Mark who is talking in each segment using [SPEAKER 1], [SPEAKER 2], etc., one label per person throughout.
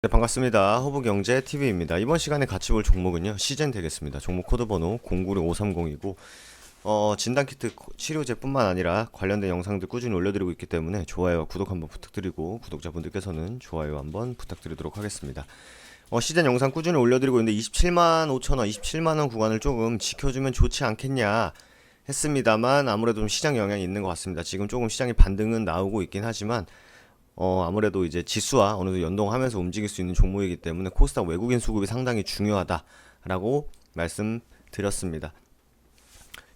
[SPEAKER 1] 네, 반갑습니다. 허브경제TV입니다. 이번 시간에 같이 볼 종목은요, 시젠 되겠습니다. 종목 코드 번호 096530이고, 진단키트 치료제뿐만 아니라 관련된 영상들 꾸준히 올려드리고 있기 때문에 좋아요와 구독 한번 부탁드리고, 구독자분들께서는 좋아요 한번 부탁드리도록 하겠습니다. 시젠 영상 꾸준히 올려드리고 있는데 27만 5천원, 27만원 구간을 조금 지켜주면 좋지 않겠냐 했습니다만, 아무래도 좀 시장 영향이 있는 것 같습니다. 지금 조금 시장의 반등은 나오고 있긴 하지만, 아무래도 이제 지수와 어느 정도 연동하면서 움직일 수 있는 종목이기 때문에 코스닥 외국인 수급이 상당히 중요하다라고 말씀드렸습니다.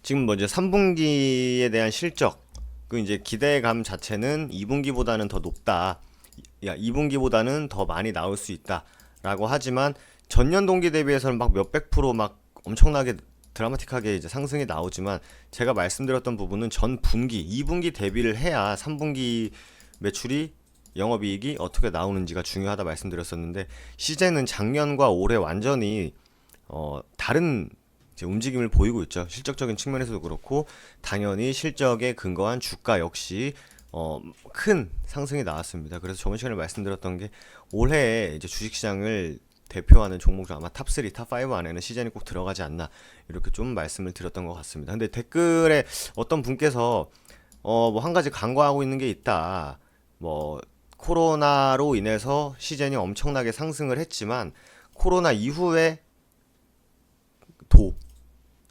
[SPEAKER 1] 지금 뭐 이제 3분기에 대한 실적, 그 이제 기대감 자체는 2분기보다는 더 높다. 2분기보다는 더 많이 나올 수 있다라고 하지만 전년 동기 대비해서는 막 몇백 프로 막 엄청나게 드라마틱하게 이제 상승이 나오지만, 제가 말씀드렸던 부분은 전 분기, 2분기 대비를 해야 3분기 매출이 영업이익이 어떻게 나오는지가 중요하다 말씀드렸었는데, 시제는 작년과 올해 완전히 다른 이제 움직임을 보이고 있죠. 실적적인 측면에서도 그렇고, 당연히 실적에 근거한 주가 역시 큰 상승이 나왔습니다. 그래서 저번 시간에 말씀드렸던 게, 올해 이제 주식시장을 대표하는 종목 중 아마 탑3, 탑5 안에는 시젠이 꼭 들어가지 않나, 이렇게 좀 말씀을 드렸던 것 같습니다. 근데 댓글에 어떤 분께서 뭐 한 가지 간과하고 있는 게 있다. 뭐 코로나로 인해서 시젠이 엄청나게 상승을 했지만, 코로나 이후에 도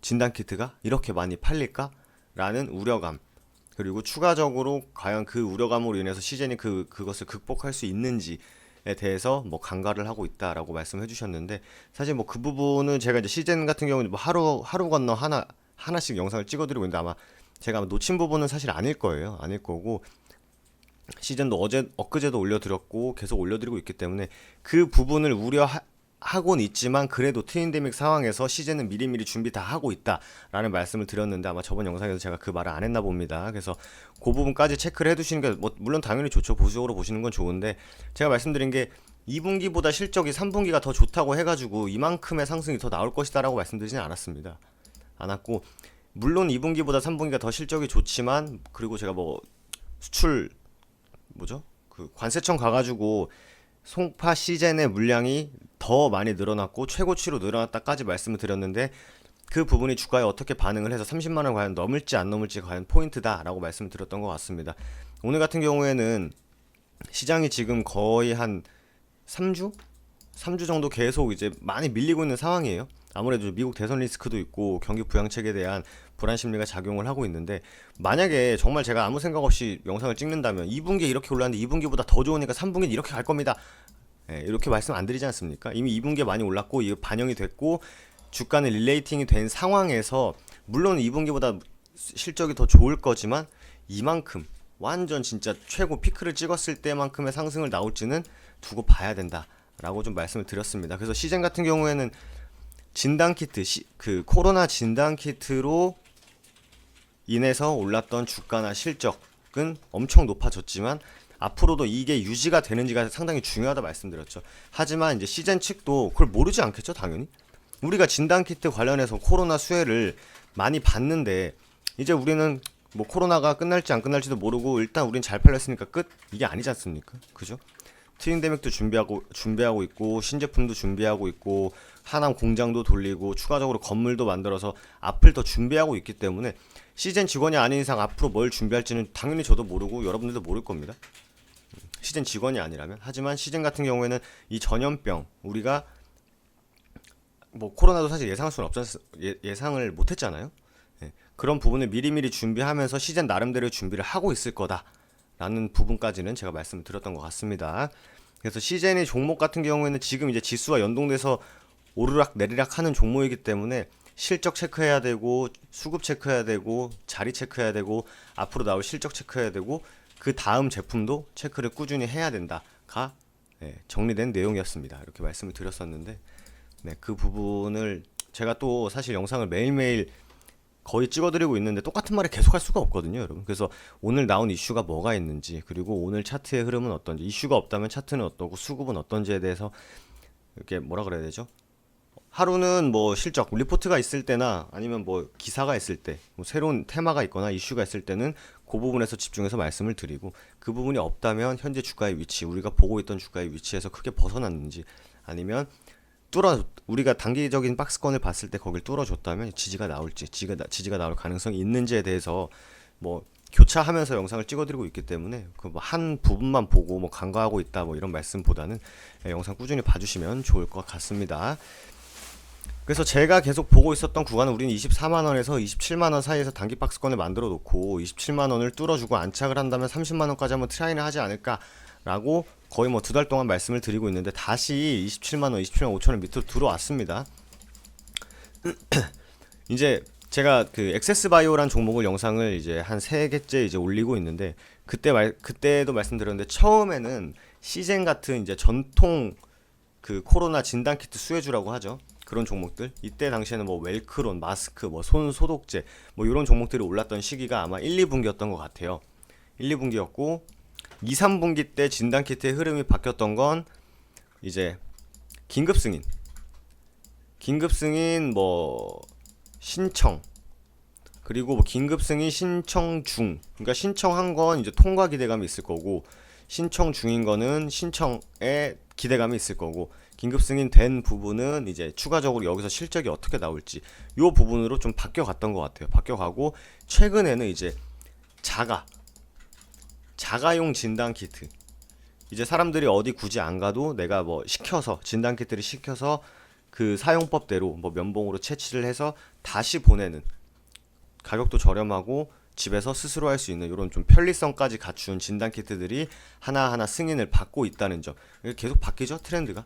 [SPEAKER 1] 진단키트가 이렇게 많이 팔릴까? 라는 우려감, 그리고 추가적으로 과연 그 우려감으로 인해서 시젠이 그것을 극복할 수 있는지에 대해서 뭐 간과를 하고 있다라고 말씀해 주셨는데, 사실 뭐 그 부분은 제가 이제 시젠 같은 경우는 뭐 하루 건너 하나씩 영상을 찍어드리고 있는데, 아마 제가 놓친 부분은 사실 아닐 거예요. 아닐 거고, 시즌도 엊그제도 올려드렸고 계속 올려드리고 있기 때문에 그 부분을 우려하곤 있지만, 그래도 트윈데믹 상황에서 시즌은 미리미리 준비 다 하고 있다라는 말씀을 드렸는데, 아마 저번 영상에서 제가 그 말을 안 했나 봅니다. 그래서 그 부분까지 체크를 해두시는 게 뭐 물론 당연히 좋죠. 보수적으로 보시는 건 좋은데, 제가 말씀드린 게 2분기보다 실적이 3분기가 더 좋다고 해가지고 이만큼의 상승이 더 나올 것이다 라고 말씀드리지는 않았습니다. 않았고, 물론 2분기보다 3분기가 더 실적이 좋지만, 그리고 제가 뭐 수출 뭐죠? 그 관세청 가가지고 송파 시젠의 물량이 더 많이 늘어났고 최고치로 늘어났다까지 말씀을 드렸는데, 그 부분이 주가에 어떻게 반응을 해서 30만원 과연 넘을지 안 넘을지 과연 포인트다라고 말씀을 드렸던 것 같습니다. 오늘 같은 경우에는 시장이 지금 거의 한 3주? 3주 정도 계속 이제 많이 밀리고 있는 상황이에요. 아무래도 미국 대선 리스크도 있고 경기 부양책에 대한 불안 심리가 작용을 하고 있는데, 만약에 정말 제가 아무 생각 없이 영상을 찍는다면 2분기에 이렇게 올랐는데 2분기보다 더 좋으니까 3분기는 이렇게 갈 겁니다. 이렇게 말씀 안 드리지 않습니까? 이미 2분기에 많이 올랐고 이거 반영이 됐고 주가는 릴레이팅이 된 상황에서, 물론 2분기보다 실적이 더 좋을 거지만 이만큼 완전 진짜 최고 피크를 찍었을 때만큼의 상승을 나올지는 두고 봐야 된다라고 좀 말씀을 드렸습니다. 그래서 시젠 같은 경우에는 진단키트, 그 코로나 진단키트로 인해서 올랐던 주가나 실적은 엄청 높아졌지만, 앞으로도 이게 유지가 되는지가 상당히 중요하다 말씀드렸죠. 하지만 이제 시젠 측도 그걸 모르지 않겠죠, 당연히. 우리가 진단키트 관련해서 코로나 수혜를 많이 받는데, 이제 우리는 뭐 코로나가 끝날지 안 끝날지도 모르고 일단 우린 잘 팔렸으니까 끝? 이게 아니지 않습니까? 그죠? 트윈데믹도 준비하고 있고, 신제품도 준비하고 있고, 하남 공장도 돌리고, 추가적으로 건물도 만들어서 앞을 더 준비하고 있기 때문에, 시젠 직원이 아닌 이상 앞으로 뭘 준비할지는 당연히 저도 모르고 여러분들도 모를 겁니다. 시젠 직원이 아니라면. 하지만 시젠 같은 경우에는 이 전염병, 우리가 뭐 코로나도 사실 예상을 못했잖아요. 그런 부분을 미리미리 준비하면서 시젠 나름대로 준비를 하고 있을 거다라는 부분까지는 제가 말씀을 드렸던 것 같습니다. 그래서 시젠의 종목 같은 경우에는 지금 이제 지수와 연동돼서 오르락 내리락 하는 종목이기 때문에, 실적 체크해야 되고, 수급 체크해야 되고, 자리 체크해야 되고, 앞으로 나올 실적 체크해야 되고, 그 다음 제품도 체크를 꾸준히 해야 된다가 정리된 내용이었습니다. 이렇게 말씀을 드렸었는데, 그 부분을 제가 또 사실 영상을 매일매일 거의 찍어드리고 있는데 똑같은 말을 계속 할 수가 없거든요, 여러분. 그래서 오늘 나온 이슈가 뭐가 있는지, 그리고 오늘 차트의 흐름은 어떤지, 이슈가 없다면 차트는 어떠고 수급은 어떤지에 대해서 이렇게 뭐라 그래야 되죠? 하루는 뭐 실적 리포트가 있을 때나, 아니면 뭐 기사가 있을 때, 뭐 새로운 테마가 있거나 이슈가 있을 때는 그 부분에서 집중해서 말씀을 드리고, 그 부분이 없다면 현재 주가의 위치, 우리가 보고 있던 주가의 위치에서 크게 벗어났는지, 아니면 우리가 단기적인 박스권을 봤을 때 거길 뚫어줬다면 지지가 나올지, 지지가 나올 가능성이 있는지에 대해서 뭐 교차하면서 영상을 찍어드리고 있기 때문에 그 뭐 한 부분만 보고 뭐 간과하고 있다 뭐 이런 말씀보다는 영상 꾸준히 봐주시면 좋을 것 같습니다. 그래서 제가 계속 보고 있었던 구간은 우리는 24만원에서 27만원 사이에서 단기 박스권을 만들어 놓고 27만원을 뚫어주고 안착을 한다면 30만원까지 한번 트라이를 하지 않을까 라고 거의 뭐 2달 동안 말씀을 드리고 있는데, 다시 27만원, 27만 5천원 밑으로 들어왔습니다. 이제 제가 그 엑세스바이오란 종목을 영상을 이제 한 3개째 이제 올리고 있는데, 그때도 말씀드렸는데, 처음에는 시젠 같은 이제 전통 그 코로나 진단키트 수혜주라고 하죠. 그런 종목들, 이때 당시에는 뭐 웰크론, 마스크, 뭐 손 소독제 뭐 이런 종목들이 올랐던 시기가 아마 1, 2분기였던 것 같아요. 1, 2분기였고 2, 3분기 때 진단키트의 흐름이 바뀌었던 건 이제 긴급승인 뭐 신청, 그리고 뭐 긴급승인 신청 중, 그러니까 신청한 건 이제 통과 기대감이 있을 거고, 신청 중인 거는 신청에 기대감이 있을 거고, 긴급 승인된 부분은 이제 추가적으로 여기서 실적이 어떻게 나올지 요 부분으로 좀 바뀌어갔던 것 같아요. 바뀌어가고 최근에는 이제 자가용 진단 키트, 이제 사람들이 어디 굳이 안 가도 내가 뭐 시켜서 진단 키트를 시켜서 그 사용법대로 뭐 면봉으로 채취를 해서 다시 보내는, 가격도 저렴하고 집에서 스스로 할 수 있는 이런 좀 편리성까지 갖춘 진단 키트들이 하나하나 승인을 받고 있다는 점. 계속 바뀌죠, 트렌드가.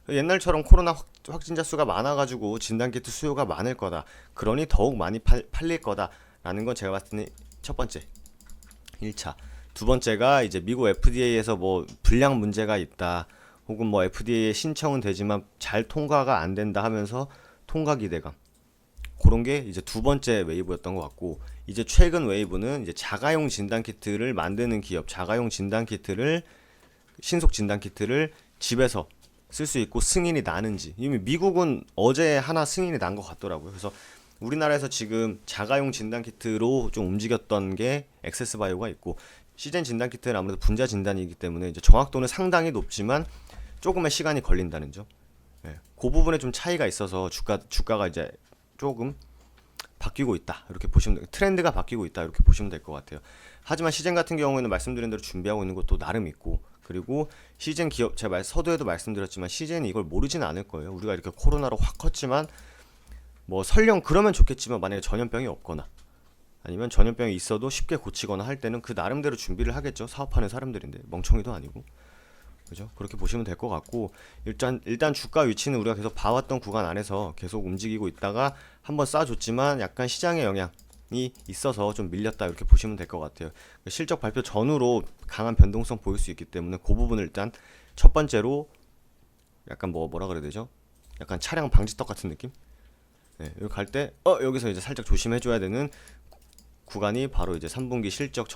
[SPEAKER 1] 옛날처럼 코로나 확진자 수가 많아가지고 진단키트 수요가 많을 거다, 그러니 더욱 많이 팔릴 거다라는 건 제가 봤을 때는 첫 번째 1차. 두 번째가 이제 미국 FDA에서 뭐 불량 문제가 있다, 혹은 뭐 FDA에 신청은 되지만 잘 통과가 안 된다 하면서 통과 기대감, 그런 게 이제 두 번째 웨이브였던 것 같고, 이제 최근 웨이브는 이제 자가용 진단키트를 만드는 기업, 자가용 진단키트를, 신속 진단키트를 집에서 쓸 수 있고 승인이 나는지. 이미 미국은 어제 하나 승인이 난 것 같더라고요. 그래서 우리나라에서 지금 자가용 진단키트로 좀 움직였던 게 엑세스바이오가 있고, 시젠 진단키트는 아무래도 분자 진단이기 때문에 이제 정확도는 상당히 높지만 조금의 시간이 걸린다는 점. 그 부분에 좀 차이가 있어서 주가가 이제 조금 바뀌고 있다 이렇게 보시면, 트렌드가 바뀌고 있다 이렇게 보시면 될 것 같아요. 하지만 시젠 같은 경우에는 말씀드린 대로 준비하고 있는 것도 나름 있고, 그리고 시젠 기업, 제가 서두에도 말씀드렸지만 시젠이 이걸 모르지는 않을 거예요. 우리가 이렇게 코로나로 확 컸지만 뭐 설령 그러면 좋겠지만, 만약에 전염병이 없거나 아니면 전염병이 있어도 쉽게 고치거나 할 때는 그 나름대로 준비를 하겠죠. 사업하는 사람들인데 멍청이도 아니고. 그죠? 그렇게 보시면 될 것 같고, 일단 주가 위치는 우리가 계속 봐왔던 구간 안에서 계속 움직이고 있다가 한번 쏴줬지만 약간 시장의 영향이 있어서 좀 밀렸다 이렇게 보시면 될 것 같아요. 실적 발표 전후로 강한 변동성 보일 수 있기 때문에 그 부분을 일단 첫 번째로 약간 뭐라 그래야 되죠? 약간 차량 방지턱 같은 느낌? 여기 갈 때 여기서 이제 살짝 조심해줘야 되는 구간이 바로 이제 3분기 실적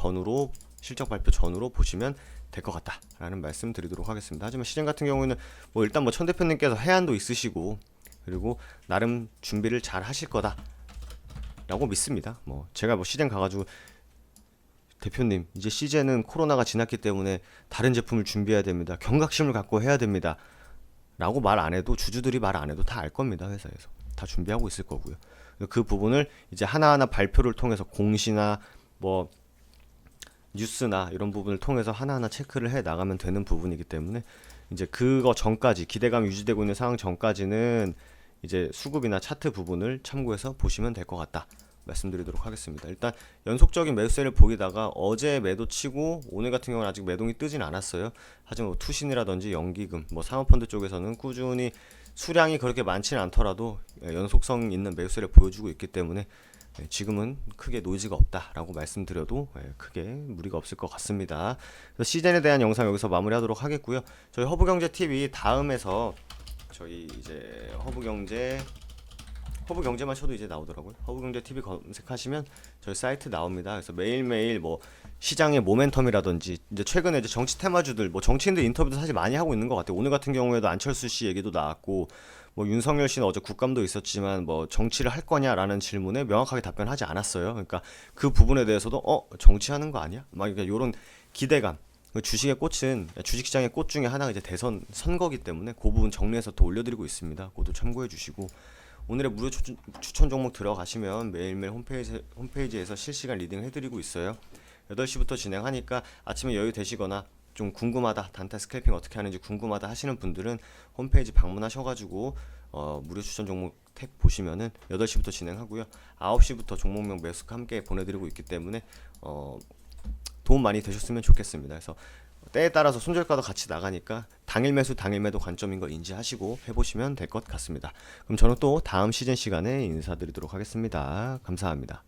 [SPEAKER 1] 발표 전후로 보시면 될 것 같다라는 말씀 드리도록 하겠습니다. 하지만 시즌 같은 경우에는 뭐 일단 뭐 천 대표님께서 해안도 있으시고, 그리고 나름 준비를 잘 하실 거다라고 믿습니다. 뭐 제가 뭐 시즌 가가지고 대표님 이제 시즌은 코로나가 지났기 때문에 다른 제품을 준비해야 됩니다, 경각심을 갖고 해야 됩니다 라고 말 안 해도, 주주들이 말 안 해도 다 알 겁니다. 회사에서 다 준비하고 있을 거고요. 그 부분을 이제 하나하나 발표를 통해서 공시나 뭐 뉴스나 이런 부분을 통해서 하나하나 체크를 해 나가면 되는 부분이기 때문에, 이제 그거 전까지, 기대감이 유지되고 있는 상황 전까지는 이제 수급이나 차트 부분을 참고해서 보시면 될 것 같다 말씀드리도록 하겠습니다. 일단 연속적인 매수세를 보이다가 어제 매도 치고 오늘 같은 경우는 아직 매동이 뜨진 않았어요. 하지만 뭐 투신이라든지 연기금, 뭐 사모펀드 쪽에서는 꾸준히 수량이 그렇게 많지는 않더라도 연속성 있는 매수세를 보여주고 있기 때문에 지금은 크게 노이즈가 없다라고 말씀드려도 크게 무리가 없을 것 같습니다. 그래서 시즌에 대한 영상 여기서 마무리하도록 하겠고요. 저희 허브경제TV 다음에서 저희 이제 허브경제만 쳐도 이제 나오더라고요. 허브경제TV 검색하시면 저희 사이트 나옵니다. 그래서 매일매일 뭐 시장의 모멘텀이라든지, 이제 최근에 이제 정치 테마주들, 뭐 정치인들 인터뷰도 사실 많이 하고 있는 것 같아요. 오늘 같은 경우에도 안철수 씨 얘기도 나왔고, 뭐 윤석열 씨는 어제 국감도 있었지만 뭐 정치를 할 거냐라는 질문에 명확하게 답변하지 않았어요. 그러니까 그 부분에 대해서도 정치하는 거 아니야? 막 이런 그러니까 기대감. 그 주식의 꽃은 주식시장의 꽃 중에 하나가 이제 대선 선거기 때문에 그 부분 정리해서 또 올려드리고 있습니다. 그것도 참고해 주시고 오늘의 무료 추천 종목 들어가시면 매일매일 홈페이지에서 실시간 리딩 해드리고 있어요. 8시부터 진행하니까 아침에 여유 되시거나 좀 궁금하다 단타 스캘핑 어떻게 하는지 궁금하다 하시는 분들은 홈페이지 방문하셔가지고 무료 추천 종목 탭 보시면은 8시부터 진행하고요. 9시부터 종목명 매수가 함께 보내드리고 있기 때문에 도움 많이 되셨으면 좋겠습니다. 그래서 때에 따라서 손절가도 같이 나가니까 당일 매수 당일 매도 관점인 거 인지하시고 해보시면 될 것 같습니다. 그럼 저는 또 다음 시즌 시간에 인사드리도록 하겠습니다. 감사합니다.